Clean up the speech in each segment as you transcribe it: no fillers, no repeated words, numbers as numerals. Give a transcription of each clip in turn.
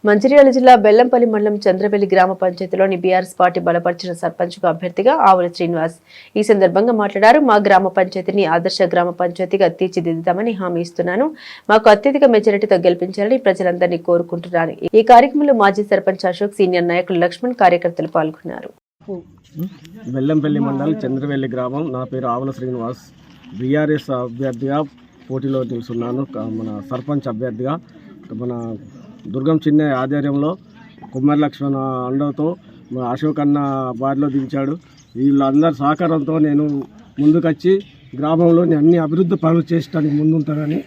మంచిర్యాల జిల్లా బెల్లంపల్లి మండలం చంద్రవెల్లి గ్రామ పంచాయతీలోని బీఆర్ఎస్ పార్టీ బలపరిచిన సర్పంచ్గా అభ్యర్థిగా ఆవుల శ్రీనివాస్ ఈ సందర్భంగా మాట్లాడారు. మా గ్రామ పంచాయతీని ఆదర్శ గ్రామ పంచాయతీగా తీర్చిదిద్దుతామని హామీ ఇస్తున్నాను. మాకు అత్యధిక మెజారిటీతో గెలిపించాలని ప్రజలందరినీ కోరుకుంటున్నాను. ఈ కార్యక్రమంలో మాజీ సర్పంచ్ అశోక్, సీనియర్ నాయకులు లక్ష్మణ్, కార్యకర్తలు పాల్గొన్నారు. బెల్లంపల్లి మండలం చంద్రవెల్లి గ్రామం. నా పేరు ఆవుల శ్రీనివాస్. బీఆర్ఎస్ అభ్యర్థిగా పోటీలో నిలుస్తున్నాను. మన సర్పంచ్ అభ్యర్థిగా మన దుర్గం చిన్నయ్య ఆధ్వర్యంలో కుమ్మరి లక్ష్మణ్ అండతో అశోక్ అన్న బారిలో దించాడు. వీళ్ళందరి సహకారంతో నేను ముందుకొచ్చి గ్రామంలోని అన్ని అభివృద్ధి పనులు చేయడానికి ముందుంటానని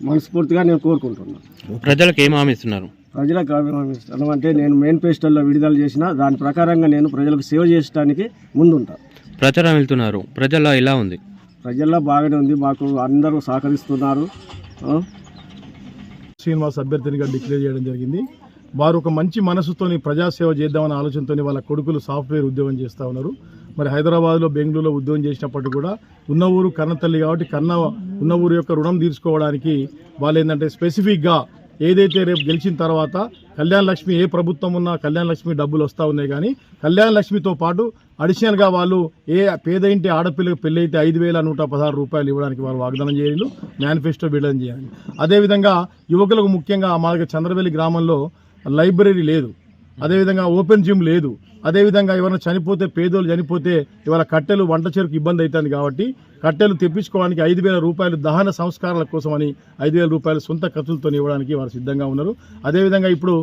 మనస్ఫూర్తిగా నేను కోరుకుంటున్నాను. ప్రజలకు ఏం హామీ ఇస్తున్నారు? ప్రజలకు హామీ అంటే నేను మేనిఫెస్టోలో విడుదల చేసిన దాని ప్రకారంగా నేను ప్రజలకు సేవ చేయడానికి ముందుంటాను. ప్రచారం వెళ్తున్నారు, ప్రజల్లో ఎలా ఉంది? ప్రజల్లో బాగానే ఉంది. మాకు అందరూ సహకరిస్తున్నారు. శ్రీనివాస్ అభ్యర్థినిగా డిక్లేర్ చేయడం జరిగింది. వారు ఒక మంచి మనసుతోని ప్రజాసేవ చేద్దామనే ఆలోచనతో వాళ్ళ కొడుకులు సాఫ్ట్వేర్ ఉద్యోగం చేస్తూ ఉన్నారు. మరి హైదరాబాద్లో, బెంగళూరులో ఉద్యోగం చేసినప్పటికీ కూడా ఉన్న ఊరు కన్నతల్లి కాబట్టి ఉన్న ఊరు యొక్క రుణం తీర్చుకోవడానికి వాళ్ళు ఏంటంటే స్పెసిఫిక్గా ఏదైతే రేపు గెలిచిన తర్వాత కళ్యాణ లక్ష్మి ఏ ప్రభుత్వం ఉన్నా కళ్యాణ లక్ష్మి డబ్బులు వస్తూ ఉన్నాయి, కానీ కళ్యాణ లక్ష్మితో పాటు అడిషనల్గా వాళ్ళు ఏ పేద ఇంటి ఆడపిల్లకి పెళ్ళి అయితే 5,116 రూపాయలు ఇవ్వడానికి వాళ్ళు వాగ్దానం చేయాలి, మేనిఫెస్టో విడుదల చేయాలి. అదేవిధంగా యువకులకు ముఖ్యంగా మా చంద్రవెల్లి గ్రామంలో లైబ్రరీ లేదు, అదేవిధంగా ఓపెన్ జిమ్ లేదు, అదేవిధంగా ఎవరైనా చనిపోతే, పేదోళ్ళు చనిపోతే ఇవాళ కట్టెలు వంట చెరుకు ఇబ్బంది అవుతుంది కాబట్టి కట్టెలు తెప్పించుకోవడానికి 5,000 రూపాయలు దహన సంస్కారాల కోసమని 5,000 రూపాయలు సొంత ఖర్చులతో ఇవ్వడానికి వారు సిద్ధంగా ఉన్నారు. అదేవిధంగా ఇప్పుడు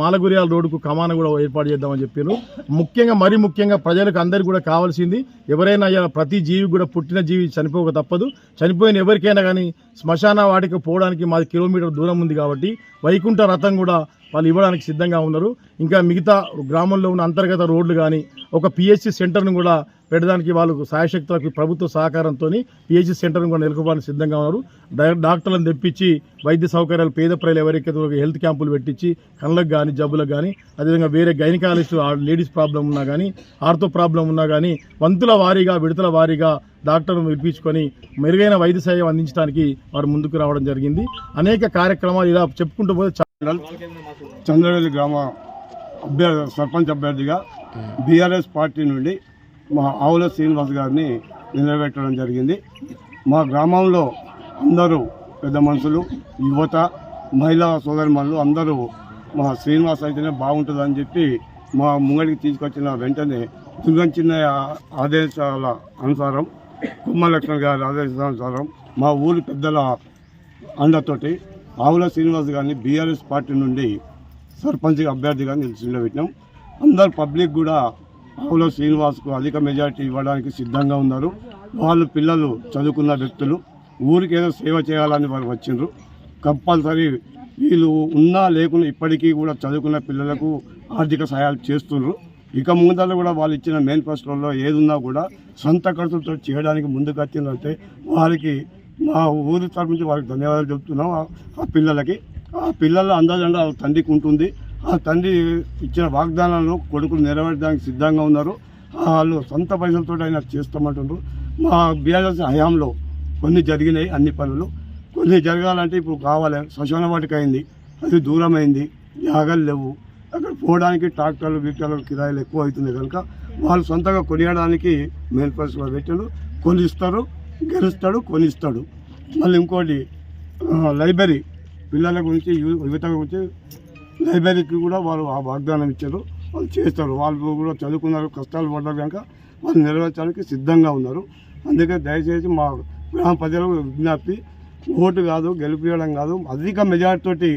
మాలగురియాల రోడ్డుకు కమాన కూడా ఏర్పాటు చేద్దామని చెప్పారు. ముఖ్యంగా ప్రజలకు అందరికీ కూడా కావాల్సింది, ఎవరైనా ప్రతి జీవి కూడా పుట్టిన జీవి చనిపోక తప్పదు. చనిపోయిన ఎవరికైనా కానీ శ్మశాన వాటికి పోవడానికి మాది కిలోమీటర్ దూరం ఉంది కాబట్టి వైకుంఠ రథం కూడా వాళ్ళు ఇవ్వడానికి సిద్ధంగా ఉన్నారు. ఇంకా మిగతా గ్రామంలో ఉన్న అంతర్గత రోడ్లు కానీ ఒక పిహెచ్సి సెంటర్ను కూడా పెట్టడానికి వాళ్ళు సాయశక్తులకు ప్రభుత్వ సహకారంతో పిహెచ్సి సెంటర్ను కూడా నెలకొల్పడానికి సిద్ధంగా ఉన్నారు. డాక్టర్లను తెప్పించి వైద్య సౌకర్యాలు పేద ప్రజలు ఎవరికైతే హెల్త్ క్యాంపులు పెట్టించి కళ్ళకు కానీ జబ్బులకు కానీ, అదేవిధంగా వేరే గైనకాలజిస్ట్ లేడీస్ ప్రాబ్లం ఉన్నా కానీ, ఆర్థో ప్రాబ్లం ఉన్నా కానీ వంతుల వారీగా, విడతల వారీగా డాక్టర్ను పిలిపించుకొని మెరుగైన వైద్య సేవ అందించడానికి వారు ముందుకు రావడం జరిగింది. అనేక కార్యక్రమాలు ఇలా చెప్పుకుంటూ పోతే చంద్రవెల్లి గ్రామ సర్పంచ్ అభ్యర్థిగా బీఆర్ఎస్ పార్టీ నుండి మా ఆవుల శ్రీనివాస్ గారిని నిలబెట్టడం జరిగింది. మా గ్రామంలో అందరూ పెద్ద మనుషులు, యువత, మహిళా సోదరిమణులు అందరూ మా శ్రీనివాస్ అయితేనే బాగుంటుందని చెప్పి మా ముంగడికి తీసుకొచ్చిన వెంటనే దుర్గం చిన్నయ్య ఆదేశాల అనుసారం, కుమ్మరి లక్ష్మణ్ గారి ఆదేశానుసారం మా ఊరి పెద్దల అండతోటి ఆవుల శ్రీనివాస్ గారిని బీఆర్ఎస్ పార్టీ నుండి సర్పంచ్ అభ్యర్థిగా నిలబెట్టినాం. అందరు పబ్లిక్ కూడా ఆవుల శ్రీనివాస్కు అధిక మెజారిటీ ఇవ్వడానికి సిద్ధంగా ఉన్నారు. వాళ్ళు పిల్లలు చదువుకున్న వ్యక్తులు, ఊరికి ఏదో సేవ చేయాలని వారు వచ్చిండ్రు. కంపల్సరీ వీళ్ళు ఉన్నా లేకున్నా ఇప్పటికీ కూడా చదువుకున్న పిల్లలకు ఆర్థిక సహాయాలు చేస్తున్నారు. ఇక ముందర కూడా వాళ్ళు ఇచ్చిన మేనిఫెస్టోలో ఏదున్నా కూడా సొంత ఖర్చులతో చేయడానికి ముందుకు వచ్చిందంటే వారికి మా ఊరి తరపు నుంచి వారికి ధన్యవాదాలు చెప్తున్నాం. ఆ పిల్లలకి, ఆ పిల్లల అందాజండ తండ్రికి ఉంటుంది. ఆ తండ్రి ఇచ్చిన వాగ్దానాలను కొడుకులు నెరవేర్చడానికి సిద్ధంగా ఉన్నారు. వాళ్ళు సొంత పైసలతో అయినా చేస్తామంటున్నారు. మా బీఆర్ఎస్ హయాంలో కొన్ని జరిగినాయి, అన్ని పనులు కొన్ని జరగాలంటే ఇప్పుడు కావాలి. శ్మశాన వాటికి అయింది, అది దూరమైంది, జాగాలు లేవు, అక్కడ పోవడానికి ట్రాక్టర్లు వీక్టర్లు కిరాయిలు ఎక్కువ అవుతుంది కనుక వాళ్ళు సొంతంగా కొనియడానికి మేనిఫెస్టోలో పెట్టారు. కొనిస్తారు, గెలుస్తాడు, కొనిస్తాడు. మళ్ళీ ఇంకోటి లైబ్రరీ, పిల్లల గురించి, యువత గురించి లైబ్రరీకి కూడా వాళ్ళు ఆ వాగ్దానం ఇచ్చారు. వాళ్ళు చేస్తారు. వాళ్ళు కూడా చదువుకున్నారు, కష్టాలు పడ్డారు కనుక వాళ్ళు నెరవేర్చడానికి సిద్ధంగా ఉన్నారు. అందుకే దయచేసి మా గ్రామ ప్రజలకు విజ్ఞప్తి, ఓటు కాదు, గెలిపించడం కాదు, అధిక మెజార్టీతోటి